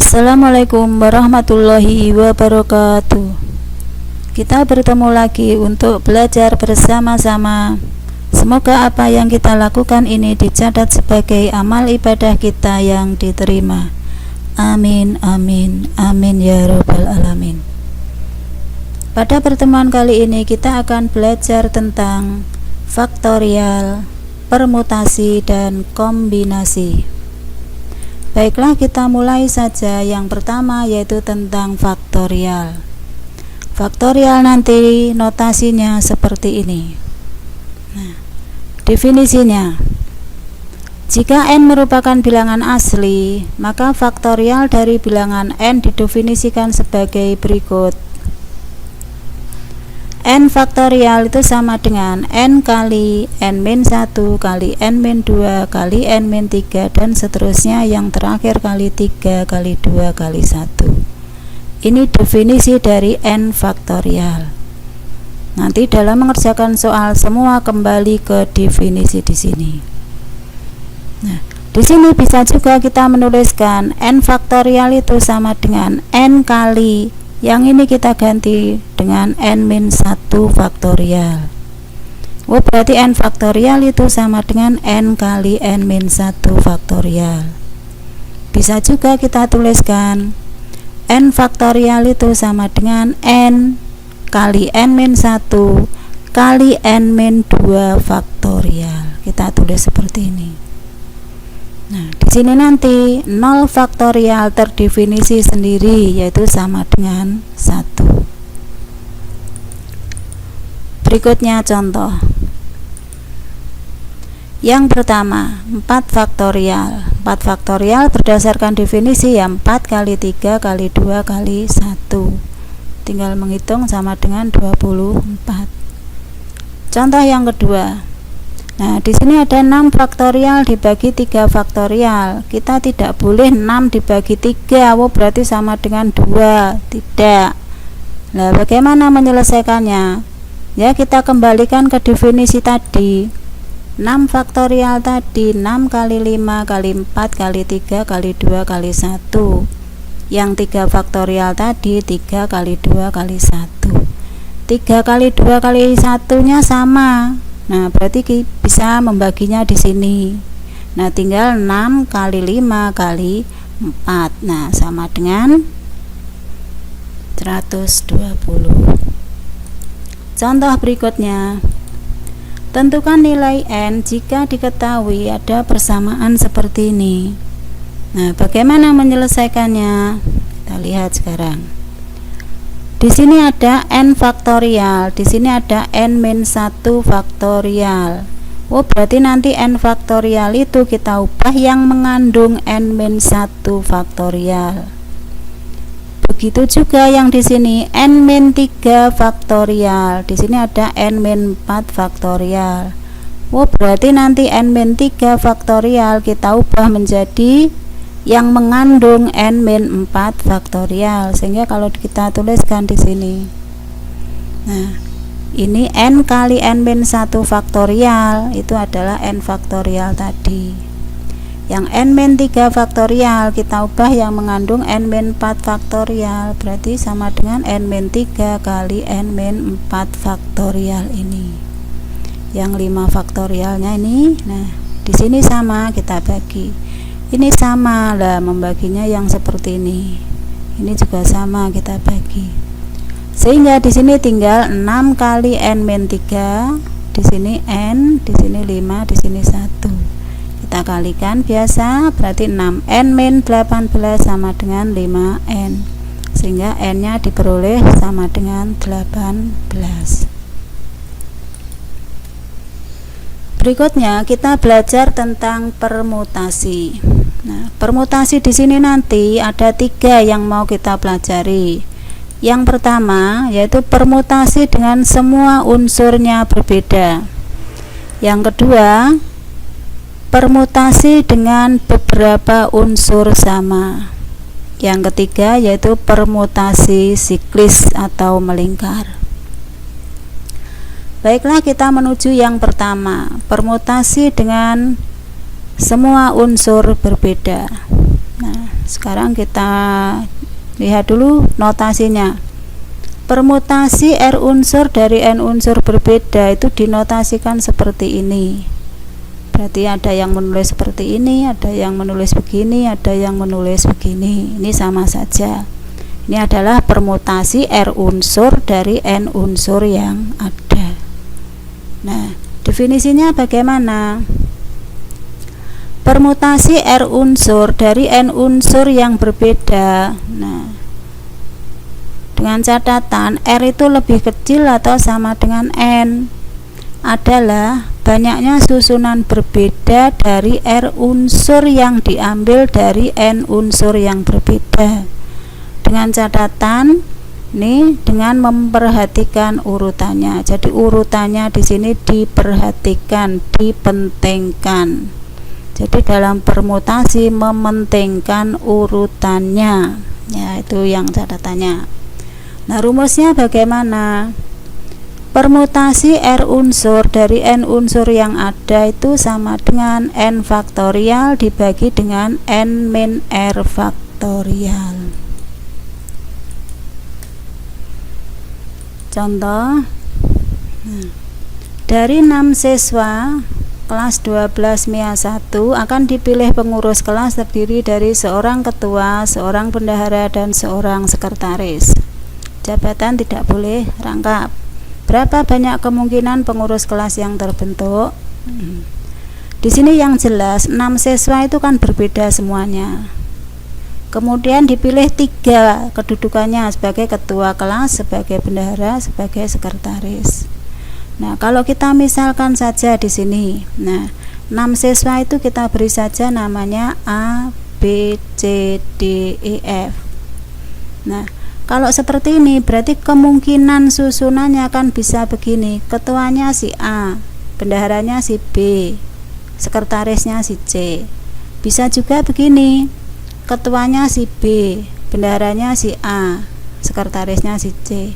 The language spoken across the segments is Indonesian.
Assalamualaikum warahmatullahi wabarakatuh. Kita bertemu lagi untuk belajar bersama-sama. Semoga apa yang kita lakukan ini dicatat sebagai amal ibadah kita yang diterima. Amin, amin, amin ya rabbal alamin. Pada pertemuan kali ini kita akan belajar tentang faktorial, permutasi, dan kombinasi. Baiklah, kita mulai saja. Yang pertama yaitu tentang faktorial. Faktorial nanti notasinya seperti ini. Nah, definisinya, jika n merupakan bilangan asli, maka faktorial dari bilangan n didefinisikan sebagai berikut. N faktorial itu sama dengan n kali n-1 kali n-2 kali n-3 dan seterusnya, yang terakhir kali 3 kali 2 kali 1. Ini definisi dari n faktorial. Nanti dalam mengerjakan soal semua kembali ke definisi di sini. Nah, di sini bisa juga kita menuliskan n faktorial itu sama dengan n kali, yang ini kita ganti dengan n-1 faktorial. Oh, berarti n faktorial itu sama dengan n kali n-1 faktorial. Bisa juga kita tuliskan n faktorial itu sama dengan n kali n-1 kali n-2 faktorial. Kita tulis seperti ini. Nah, di sini nanti 0 faktorial terdefinisi sendiri, yaitu sama dengan 1. Berikutnya contoh. Yang pertama, 4 faktorial. 4 faktorial berdasarkan definisi ya 4 kali 3 kali 2 kali 1. Tinggal menghitung sama dengan 24. Contoh yang kedua. Nah, di sini ada 6 faktorial dibagi 3 faktorial. Kita tidak boleh 6 dibagi 3, berarti sama dengan 2. Tidak. Nah, bagaimana menyelesaikannya? Ya, kita kembalikan ke definisi tadi. 6 faktorial tadi 6 kali 5 kali 4 kali 3 kali 2 kali 1. Yang 3 faktorial tadi 3 kali 2 kali 1. 3 kali 2 kali 1-nya sama. Nah, berarti bisa membaginya di sini. Nah, tinggal 6 kali 5 kali 4. Nah, sama dengan 120. Contoh berikutnya. Tentukan nilai n jika diketahui ada persamaan seperti ini. Nah, bagaimana menyelesaikannya? Kita lihat sekarang. Di sini ada n faktorial, di sini ada n-1 faktorial. Oh, berarti nanti n faktorial itu kita ubah yang mengandung n-1 faktorial. Begitu juga yang di sini n-3 faktorial, di sini ada n-4 faktorial. Oh, berarti nanti n-3 faktorial kita ubah menjadi yang mengandung n-4 faktorial, sehingga kalau kita tuliskan di sini, nah, ini n kali n-1 faktorial itu adalah n faktorial tadi. Yang n-3 faktorial kita ubah yang mengandung n-4 faktorial, berarti sama dengan n-3 kali n-4 faktorial ini. Yang 5 faktorialnya ini, nah, di sini sama, kita bagi. Ini sama lah, membaginya yang seperti ini. Ini juga sama, kita bagi. Sehingga di sini tinggal 6 kali n-3, di sini n, di sini 5, di sini 1. Kita kalikan biasa, berarti 6 n-18 sama dengan 5n. Sehingga n-nya diperoleh sama dengan 18. Berikutnya kita belajar tentang permutasi. Nah, permutasi di sini nanti ada 3 yang mau kita pelajari. Yang pertama yaitu permutasi dengan semua unsurnya berbeda. Yang kedua, permutasi dengan beberapa unsur sama. Yang ketiga yaitu permutasi siklis atau melingkar. Baiklah, kita menuju yang pertama, permutasi dengan semua unsur berbeda. Nah, sekarang kita lihat dulu notasinya. Permutasi R unsur dari N unsur berbeda itu dinotasikan seperti ini. Berarti ada yang menulis seperti ini, ada yang menulis begini, ada yang menulis begini. Ini sama saja. Ini adalah permutasi R unsur dari N unsur yang ada. Nah, definisinya bagaimana? Permutasi R unsur dari N unsur yang berbeda. Nah, dengan catatan R itu lebih kecil atau sama dengan N adalah banyaknya susunan berbeda dari R unsur yang diambil dari N unsur yang berbeda. Dengan catatan ini dengan memperhatikan urutannya. Jadi urutannya di sini diperhatikan, dipentingkan. Jadi dalam permutasi mementingkan urutannya. Ya, itu yang catatannya. Nah, rumusnya bagaimana? Permutasi R unsur dari N unsur yang ada itu sama dengan N faktorial dibagi dengan N min R faktorial. Contoh, dari 6 siswa kelas 12 MIA 1 akan dipilih pengurus kelas terdiri dari seorang ketua, seorang bendahara, dan seorang sekretaris. Jabatan tidak boleh rangkap. Berapa banyak kemungkinan pengurus kelas yang terbentuk? Di sini yang jelas 6 siswa itu kan berbeda semuanya. Kemudian dipilih 3 kedudukannya sebagai ketua kelas, sebagai bendahara, sebagai sekretaris. Nah, kalau kita misalkan saja di sini, nah 6 siswa itu kita beri saja namanya A, B, C, D, E, F. Nah, kalau seperti ini berarti kemungkinan susunannya akan bisa begini. Ketuanya si A, bendaharanya si B, sekretarisnya si C. Bisa juga begini. Ketuanya si B, bendaharanya si A, sekretarisnya si C.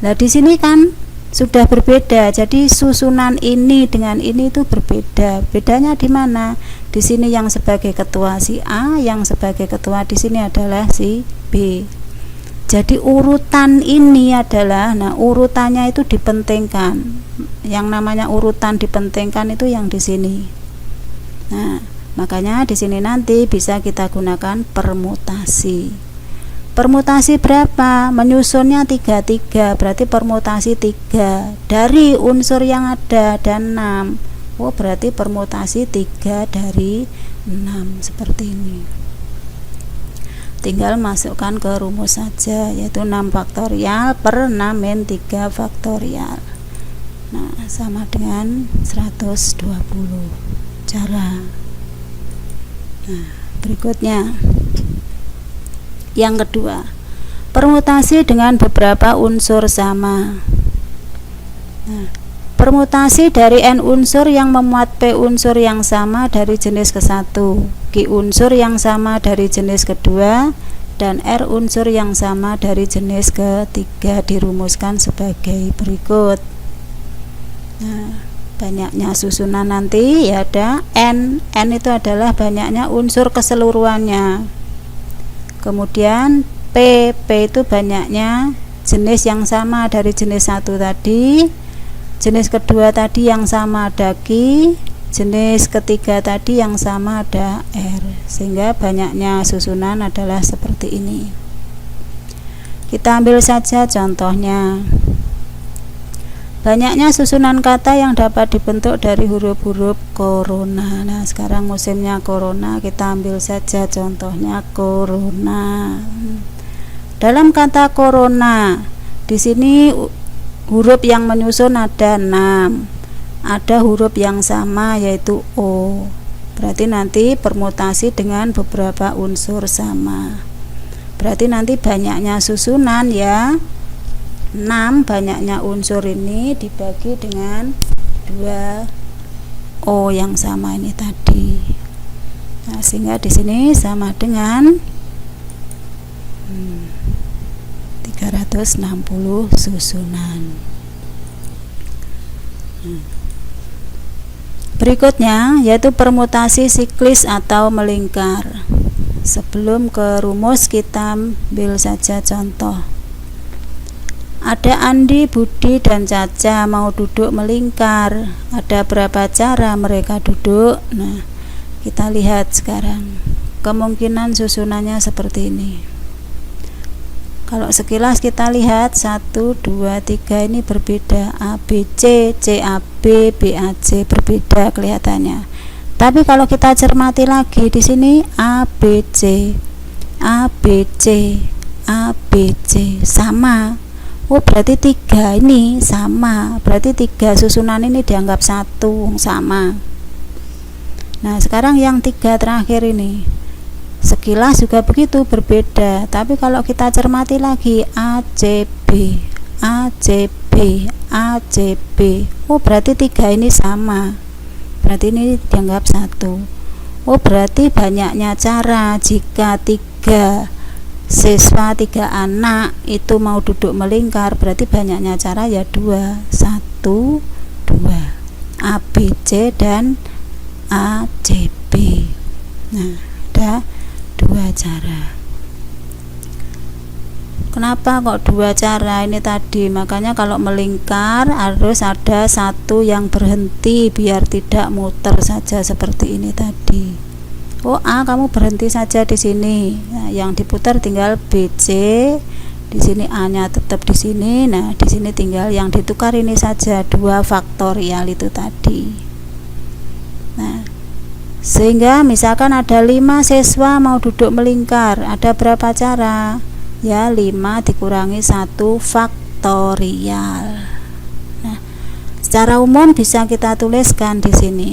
Nah, di sini kan sudah berbeda. Jadi susunan ini dengan ini itu berbeda. Bedanya di mana? Di sini yang sebagai ketua si A, yang sebagai ketua di sini adalah si B. Jadi urutan ini adalah, nah urutannya itu dipentingkan. Yang namanya urutan dipentingkan itu yang di sini. Nah, makanya di sini nanti bisa kita gunakan permutasi. Permutasi berapa? Menyusunnya 3 berarti permutasi 3 dari unsur yang ada dan 6. Oh, berarti permutasi 3 dari 6 seperti ini. Tinggal masukkan ke rumus saja, yaitu 6 faktorial per 6 min 3 faktorial. Nah, sama dengan 120 cara. Nah, berikutnya yang kedua, permutasi dengan beberapa unsur sama. Nah, permutasi dari N unsur yang memuat P unsur yang sama dari jenis ke-1, Q unsur yang sama dari jenis kedua, dan R unsur yang sama dari jenis ketiga dirumuskan sebagai berikut. Nah, banyaknya susunan nanti ya ada N itu adalah banyaknya unsur keseluruhannya. Kemudian P itu banyaknya jenis yang sama dari jenis 1 tadi, jenis kedua tadi yang sama ada Q, jenis ketiga tadi yang sama ada R, sehingga banyaknya susunan adalah seperti ini. Kita ambil saja contohnya. Banyaknya susunan kata yang dapat dibentuk dari huruf-huruf corona. Nah, sekarang musimnya corona, kita ambil saja contohnya corona. Dalam kata corona, di sini huruf yang menyusun ada 6. Ada huruf yang sama yaitu O. Berarti nanti permutasi dengan beberapa unsur sama. Berarti nanti banyaknya susunan ya 6, banyaknya unsur ini dibagi dengan 2 O yang sama ini tadi. Nah, sehingga di sini sama dengan 360 susunan. Berikutnya yaitu permutasi siklis atau melingkar. Sebelum ke rumus, kita ambil saja contoh. Ada Andi, Budi, dan Caca mau duduk melingkar. Ada berapa cara mereka duduk? Nah, kita lihat sekarang. Kemungkinan susunannya seperti ini. Kalau sekilas kita lihat 1, 2, 3 ini berbeda. A, B, C, C, A, B, B, A, C berbeda kelihatannya. Tapi kalau kita cermati lagi di sini A, B, C, A, B, C, A, B, C sama. Oh, berarti 3 ini sama. Berarti 3 susunan ini dianggap satu, sama. Nah, sekarang yang 3 terakhir ini. Sekilas juga begitu, berbeda. Tapi kalau kita cermati lagi A, C, B, A, C, B, A, C, B. Oh, berarti 3 ini sama. Berarti ini dianggap satu. Oh, berarti banyaknya cara jika 3 siswa, 3 anak itu mau duduk melingkar, berarti banyaknya cara ya 2, 1, 2, A, B, C dan A, C, B. Nah, ada 2 cara. Kenapa kok 2 cara ini tadi? Makanya kalau melingkar harus ada satu yang berhenti biar tidak muter saja seperti ini tadi. Oh, A kamu berhenti saja di sini. Nah, yang diputar tinggal B, C. Di sini A-nya tetap di sini. Nah, di sini tinggal yang ditukar ini saja 2 faktorial itu tadi. Nah, sehingga misalkan ada 5 siswa mau duduk melingkar. Ada berapa cara? Ya, 5 dikurangi 1 faktorial. Nah, secara umum bisa kita tuliskan di sini.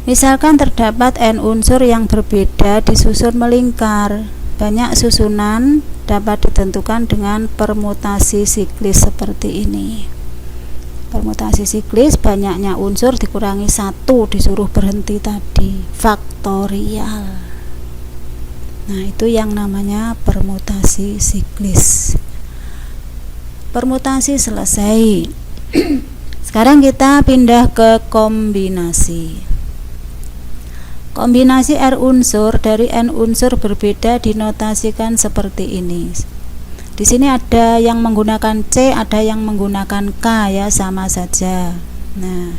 Misalkan terdapat n unsur yang berbeda disusun melingkar. Banyak susunan dapat ditentukan dengan permutasi siklis seperti ini. Permutasi siklis, banyaknya unsur dikurangi 1 disuruh berhenti tadi, faktorial. Nah, itu yang namanya permutasi siklis. Permutasi selesai. Sekarang kita pindah ke kombinasi. Kombinasi R unsur dari N unsur berbeda dinotasikan seperti ini. Di sini ada yang menggunakan C, ada yang menggunakan K, ya, sama saja. Nah,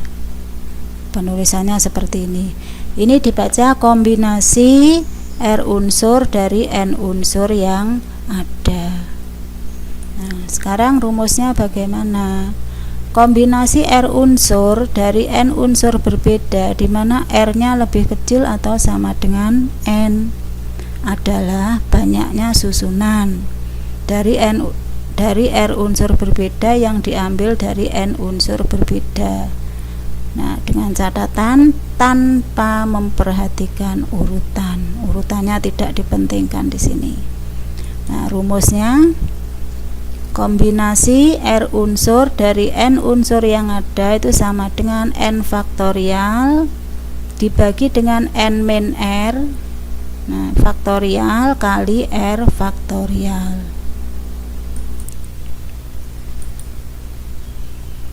penulisannya seperti ini. Ini dibaca kombinasi R unsur dari N unsur yang ada. Nah, sekarang rumusnya bagaimana? Kombinasi R unsur dari N unsur berbeda, di mana R-nya lebih kecil atau sama dengan N, adalah banyaknya susunan dari R unsur berbeda yang diambil dari N unsur berbeda. Nah, dengan catatan tanpa memperhatikan urutan. Urutannya tidak dipentingkan di sini. Nah, rumusnya kombinasi R unsur dari N unsur yang ada itu sama dengan N faktorial dibagi dengan N min R. Nah, faktorial kali R faktorial.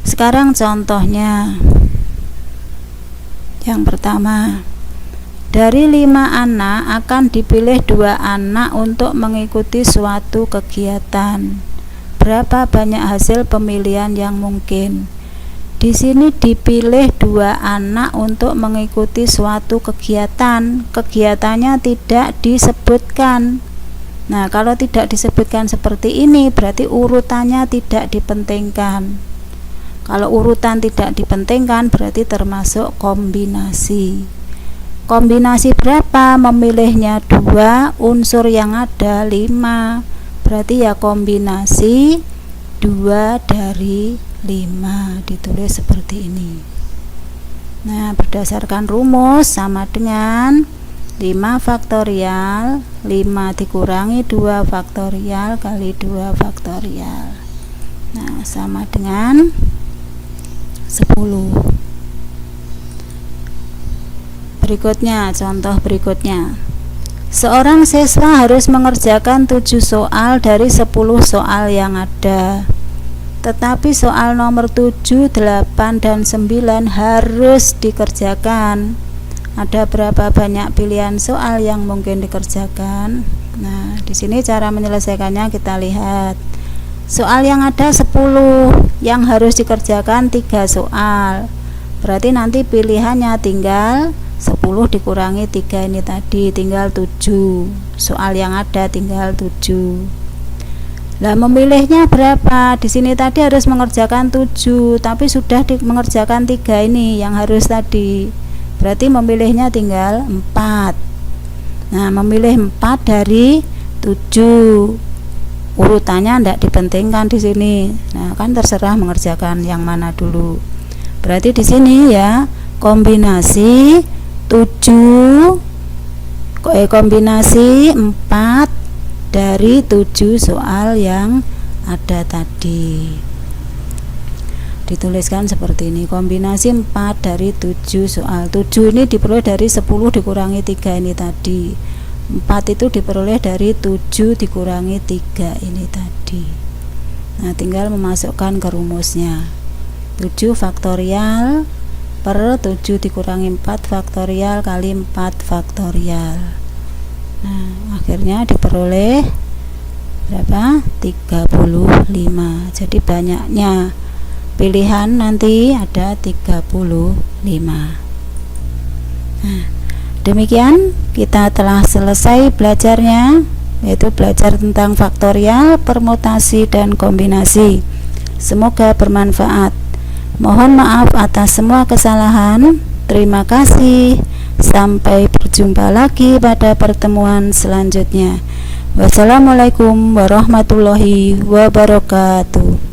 Sekarang contohnya. Yang pertama, dari 5 anak akan dipilih 2 anak untuk mengikuti suatu kegiatan. Berapa banyak hasil pemilihan yang mungkin? Di sini dipilih 2 anak untuk mengikuti suatu kegiatan. Kegiatannya tidak disebutkan. Nah, kalau tidak disebutkan seperti ini, berarti urutannya tidak dipentingkan. Kalau urutan tidak dipentingkan, berarti termasuk kombinasi. Kombinasi berapa? Memilihnya 2, unsur yang ada 5. Berarti ya kombinasi 2 dari 5, ditulis seperti ini. Nah, berdasarkan rumus sama dengan 5 faktorial 5 dikurangi 2 faktorial kali 2 faktorial. Nah, sama dengan 10. Berikutnya, contoh berikutnya. Seorang siswa harus mengerjakan 7 soal dari 10 soal yang ada. Tetapi soal nomor 7, 8, dan 9 harus dikerjakan. ada berapa banyak pilihan soal yang mungkin dikerjakan. Nah, di sini cara menyelesaikannya kita lihat. Soal yang ada 10, yang harus dikerjakan 3 soal. Berarti nanti pilihannya tinggal 10 dikurangi 3 ini tadi, tinggal 7. Soal yang ada tinggal 7. Lah memilihnya berapa? Di sini tadi harus mengerjakan 7, tapi sudah mengerjakan 3 ini yang harus tadi. Berarti memilihnya tinggal 4. Nah, memilih 4 dari 7. Urutannya tidak dipentingkan di sini. Nah, kan terserah mengerjakan yang mana dulu. Berarti di sini ya, kombinasi 7 kombinasi 4 dari 7 soal yang ada tadi. Dituliskan seperti ini, kombinasi 4 dari 7 soal. 7 ini diperoleh dari 10 dikurangi 3 ini tadi. 4 itu diperoleh dari 7 dikurangi 3 ini tadi. Nah, tinggal memasukkan ke rumusnya. 7 faktorial per 7 dikurangi 4 faktorial kali 4 faktorial. Nah, akhirnya diperoleh berapa? 35. Jadi banyaknya pilihan nanti ada 35. Nah, demikian kita telah selesai belajarnya, yaitu belajar tentang faktorial, permutasi, dan kombinasi. Semoga bermanfaat. Mohon maaf atas semua kesalahan. Terima kasih. Sampai berjumpa lagi pada pertemuan selanjutnya. Wassalamualaikum warahmatullahi wabarakatuh.